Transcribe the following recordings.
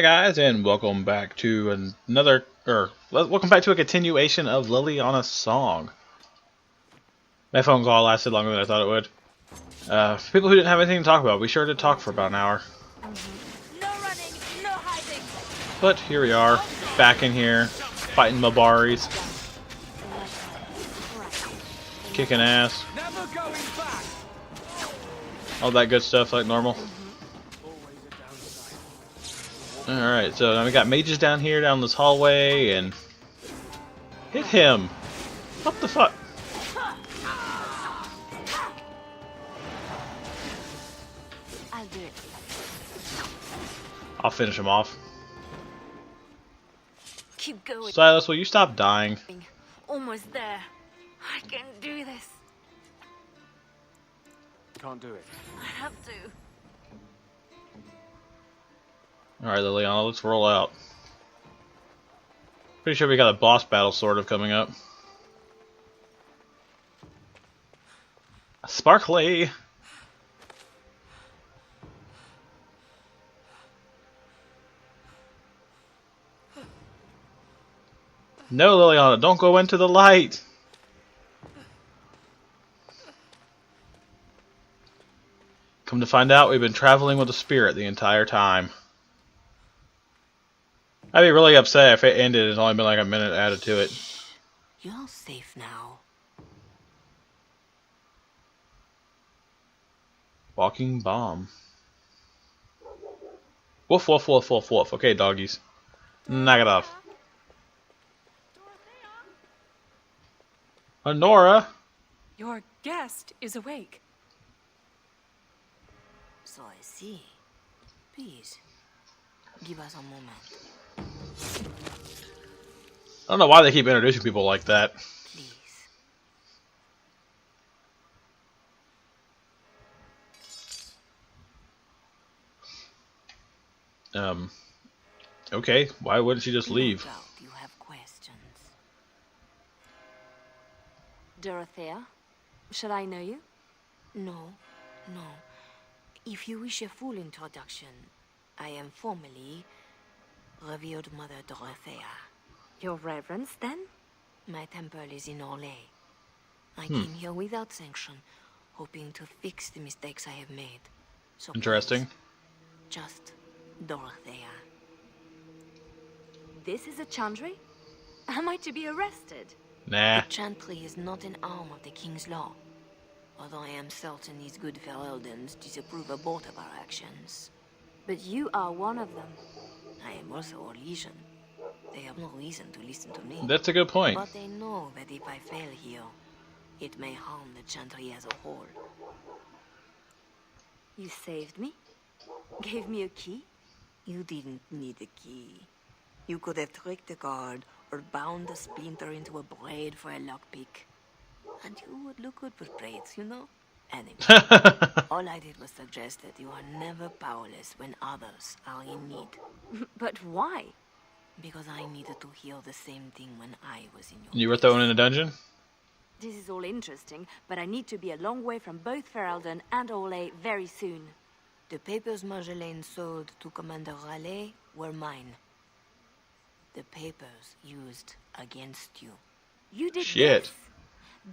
Hey guys, and welcome back to welcome back to a continuation of Leliana's song. That phone call lasted longer than I thought it would. For people who didn't have anything to talk about, we sure did talk for about an hour. No running, no hiding. But here we are, back in here, fighting Mabaris, kicking ass, all that good stuff like normal. Alright, so now we got mages down here, down this hallway, and hit him! What the fuck? I'll do it. I'll finish him off. Keep going. Silas, will you stop dying? Almost there. I can do this. Can't do it. I have to. Alright, Leliana, let's roll out. Pretty sure we got a boss battle sort of coming up. Sparkly! No, Leliana, don't go into the light! Come to find out, we've been traveling with a spirit the entire time. I'd be really upset if it ended and it's only been like a minute added to it. You're safe now. Walking bomb. Woof, woof, woof, woof, woof. Okay, doggies. Knock it off. Honora! Your guest is awake. So I see. Please, give us a moment. I don't know why they keep introducing people like that. Please. Okay, why wouldn't she just leave? No doubt you have questions. Dorothea, shall I know you? No. If you wish a full introduction, I am formally Revered Mother Dorothea. Your reverence, then? My temple is in Orlais. I came here without sanction, hoping to fix the mistakes I have made. So Interesting. please, just Dorothea. This is a chantry? Am I to be arrested? Nah. The chantry is not an arm of the king's law. Although I am certain these good Fereldans disapprove of both of our actions. But you are one of them. I am also a legion. They have no reason to listen to me. That's a good point. But they know that if I fail here, it may harm the chantry as a whole. You saved me? Gave me a key? You didn't need a key. You could have tricked the guard or bound a splinter into a braid for a lockpick. And you would look good with braids, you know? Anyway, all I did was suggest that you are never powerless when others are in need. But why? Because I needed to hear the same thing when I was in your You were place. thrown in a dungeon? This is all interesting, but I need to be a long way from both Ferelden and Orlais very soon. The papers Marjolaine sold to Commander Raleigh were mine. The papers used against you. You did Shit. this.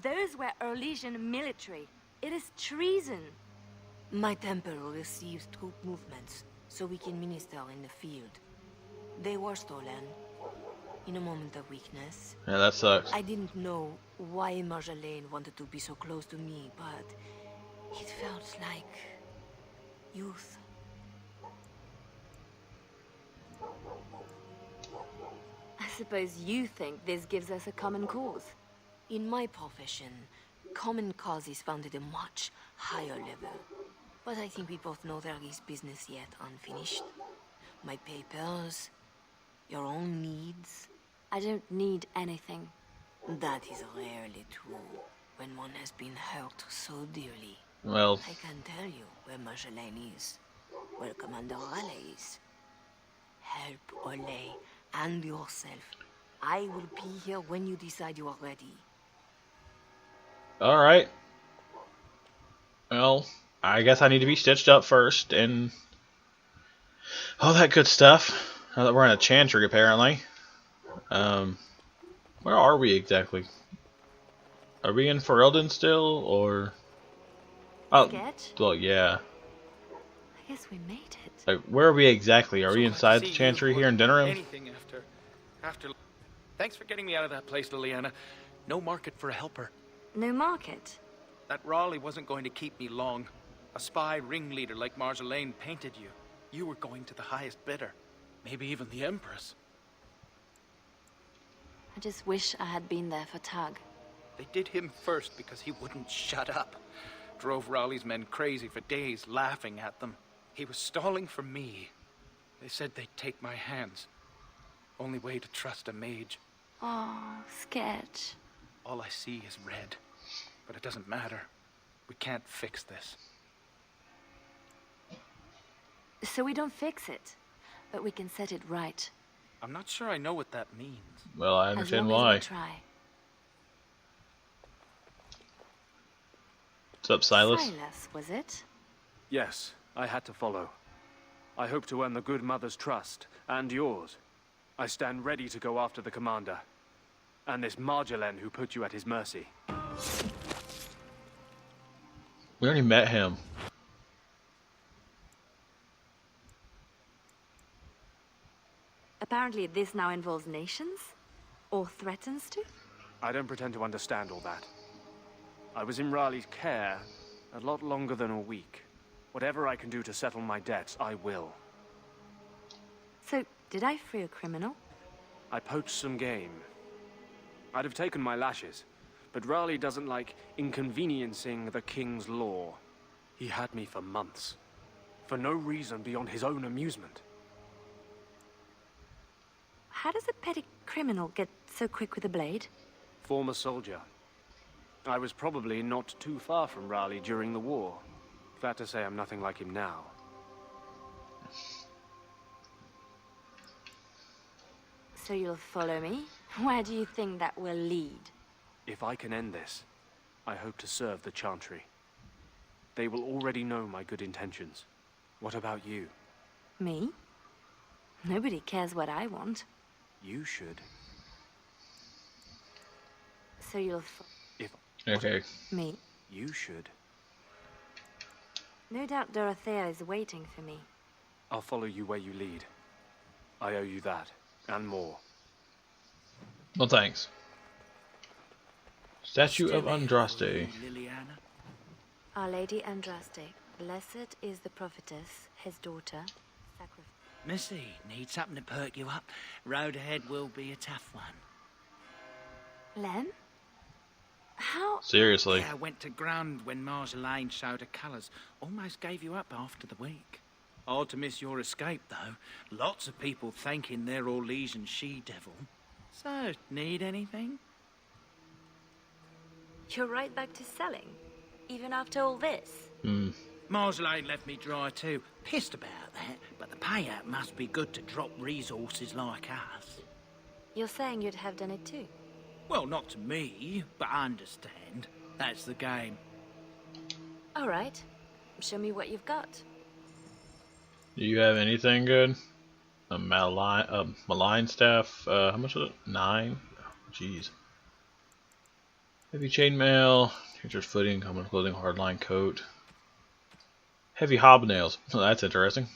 Those were Orlesian military. It is treason. My temple receives troop movements, so we can minister in the field. They were stolen in a moment of weakness. Yeah, that sucks. I didn't know why Marjolaine wanted to be so close to me, but it felt like youth. I suppose you think this gives us a common cause. In my profession, common cause is found at a much higher level. But I think we both know there is business yet unfinished. My papers, your own needs. I don't need anything. That is rarely true when one has been hurt so dearly. Well, I can tell you where Marjolaine is, where Commander Raleigh is. Help Orlais and yourself. I will be here when you decide you are ready. alright. Well, I guess I need to be stitched up first and all that good stuff. We're in a chantry apparently. Where are we exactly? Are we in Ferelden still, or? Oh, Sketch? well, yeah. I guess we made it. Like, where are we exactly? Are So we glad to inside the see chantry you, here or in Dinnerham? anything after. Thanks for getting me out of that place, Leliana. No market for a helper. No market? That Raleigh wasn't going to keep me long. A spy ringleader like Marjolaine painted you. You were going to the highest bidder. Maybe even the Empress. I just wish I had been there for Tug. They did him first because he wouldn't shut up. Drove Raleigh's men crazy for days, laughing at them. He was stalling for me. They said they'd take my hands. Only way to trust a mage. Oh, Sketch. All I see is red. But it doesn't matter. We can't fix this. So we don't fix it, but we can set it right. I'm not sure I know what that means. Well, I As understand long why. as we try. What's up, Silas? Silas, was it? Yes, I had to follow. I hope to earn the good mother's trust, and yours. I stand ready to go after the commander. And this Marjolaine who put you at his mercy. We already met him. Apparently this now involves nations? Or threatens to? I don't pretend to understand all that. I was in Raleigh's care a lot longer than a week. Whatever I can do to settle my debts, I will. So, did I free a criminal? I poached some game. I'd have taken my lashes, but Raleigh doesn't like inconveniencing the king's law. He had me for months, for no reason beyond his own amusement. How does a petty criminal get so quick with a blade? Former soldier. I was probably not too far from Raleigh during the war. Glad to say I'm nothing like him now. So you'll follow me? Where do you think that will lead? If I can end this, I hope to serve the Chantry. They will already know my good intentions. What about you? Me? Nobody cares what I want. You should. So you'll If Okay. me? you should. No doubt Dorothea is waiting for me. I'll follow you where you lead. I owe you that, and more. Well, thanks. Statue of Still here Andraste. for you, Leliana. Our Lady Andraste, blessed is the prophetess, his daughter, sacrificed. Missy, need something to perk you up. Road ahead will be a tough one. Len? How? Seriously. Yeah, I went to ground when Marjolaine showed her colours. Almost gave you up after the week. Hard to miss your escape, though. Lots of people thanking their Orlesian she-devil. So, need anything? You're right back to selling? Even after all this? Marjolaine left me dry too. Pissed about that, but the payout must be good to drop resources like us. You're saying you'd have done it too? Well, not to me, but I understand. That's the game. All right. Show me what you've got. Do you have anything good? A malign staff. How much was it? 9? Jeez. Heavy chainmail. Teacher's footing. Common clothing. Hardline coat. Heavy hobnails. Oh, that's interesting.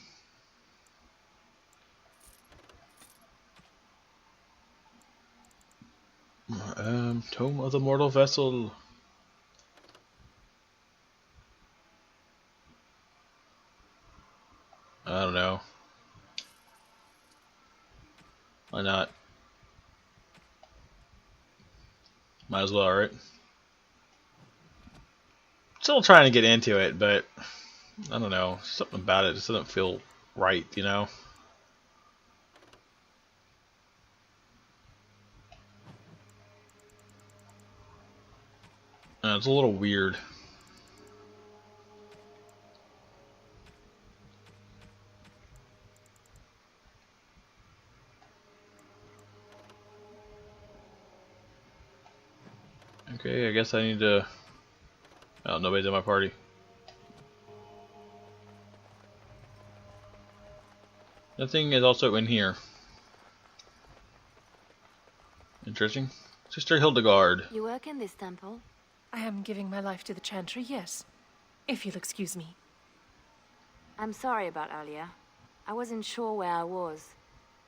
Tome of the Mortal Vessel. I don't know. Why not? Might as well, right? Still trying to get into it, but I don't know. Something about it just doesn't feel right, you know? It's a little weird. Okay, I guess I need to... Oh, nobody's in my party. Nothing is also in here. interesting. Sister Hildegard. You work in this temple? I am giving my life to the Chantry, yes. If you'll excuse me. I'm sorry about earlier. I wasn't sure where I was.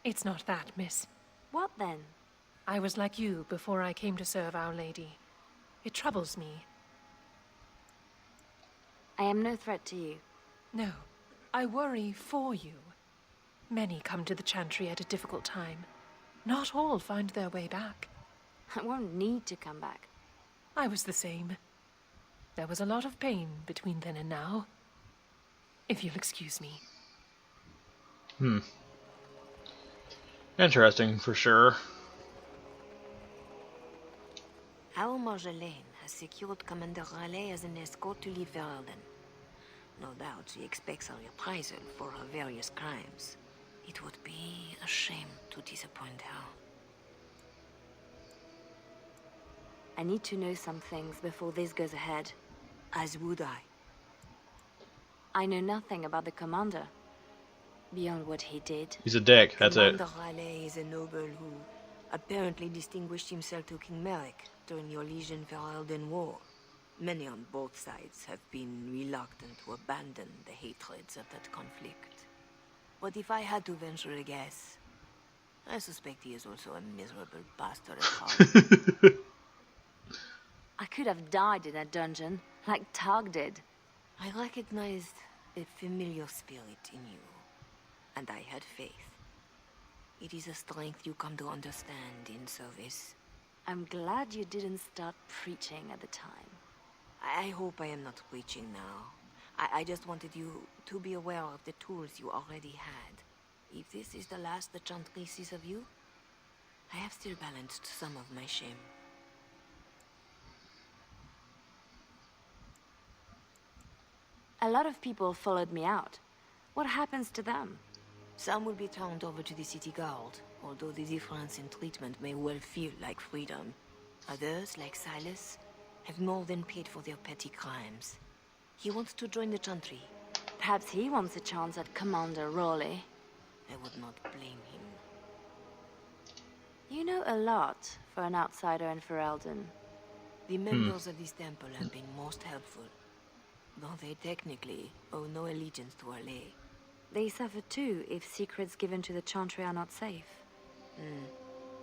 It's not that, miss. What then? I was like you before I came to serve Our Lady. It troubles me. I am no threat to you. No, I worry for you. Many come to the Chantry at a difficult time. Not all find their way back. I won't need to come back. I was the same. There was a lot of pain between then and now. If you'll excuse me. Interesting, for sure. Our Marjolaine has secured Commander Raleigh as an escort to leave Veralden. No doubt she expects a reprisal for her various crimes. It would be a shame to disappoint her. I need to know some things before this goes ahead. As would I. I know nothing about the commander. Beyond what he did. He's a dick, that's it. Commander Raleigh is a noble who apparently distinguished himself to King Merrick during your Legion Veralden War. Many on both sides have been reluctant to abandon the hatreds of that conflict. But if I had to venture a guess, I suspect he is also a miserable bastard at heart. I could have died in that dungeon, like Tug did. I recognized a familiar spirit in you, and I had faith. It is a strength you come to understand in service. I'm glad you didn't start preaching at the time. I hope I am not preaching now. I just wanted you to be aware of the tools you already had. If this is the last the Chantry sees of you, I have still balanced some of my shame. A lot of people followed me out. What happens to them? Some will be turned over to the city guard, although the difference in treatment may well feel like freedom. Others, like Silas, have more than paid for their petty crimes. He wants to join the Chantry. Perhaps he wants a chance at Commander Raleigh. I would not blame him. You know a lot for an outsider in Ferelden. The members of this temple have been most helpful, though they technically owe no allegiance to Raleigh. They suffer too if secrets given to the Chantry are not safe.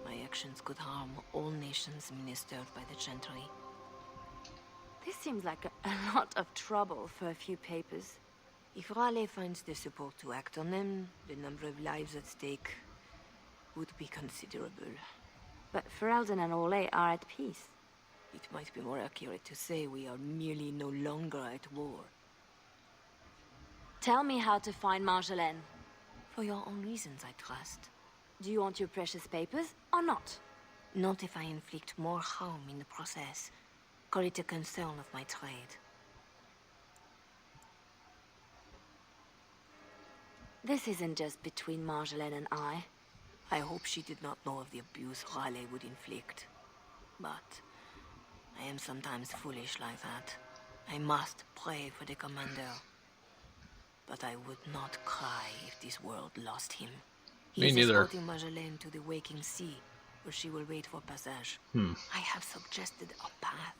My actions could harm all nations ministered by the Chantry. This seems like a lot of trouble for a few papers. If Raleigh finds the support to act on them, the number of lives at stake would be considerable. But Ferelden and Orlais are at peace. It might be more accurate to say we are merely no longer at war. Tell me how to find Marjolaine. For your own reasons, I trust. Do you want your precious papers or not? Not if I inflict more harm in the process. Call it a concern of my trade. This isn't just between Marjolaine and I. I hope she did not know of the abuse Raleigh would inflict. But I am sometimes foolish like that. I must pray for the commander. But I would not cry if this world lost him. He is escorting Marjolaine to the waking sea, where she will wait for passage. I have suggested a path.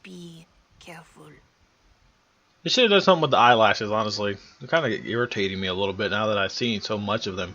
Be careful. They should have done something with the eyelashes, honestly. They're kind of irritating me a little bit now that I've seen so much of them.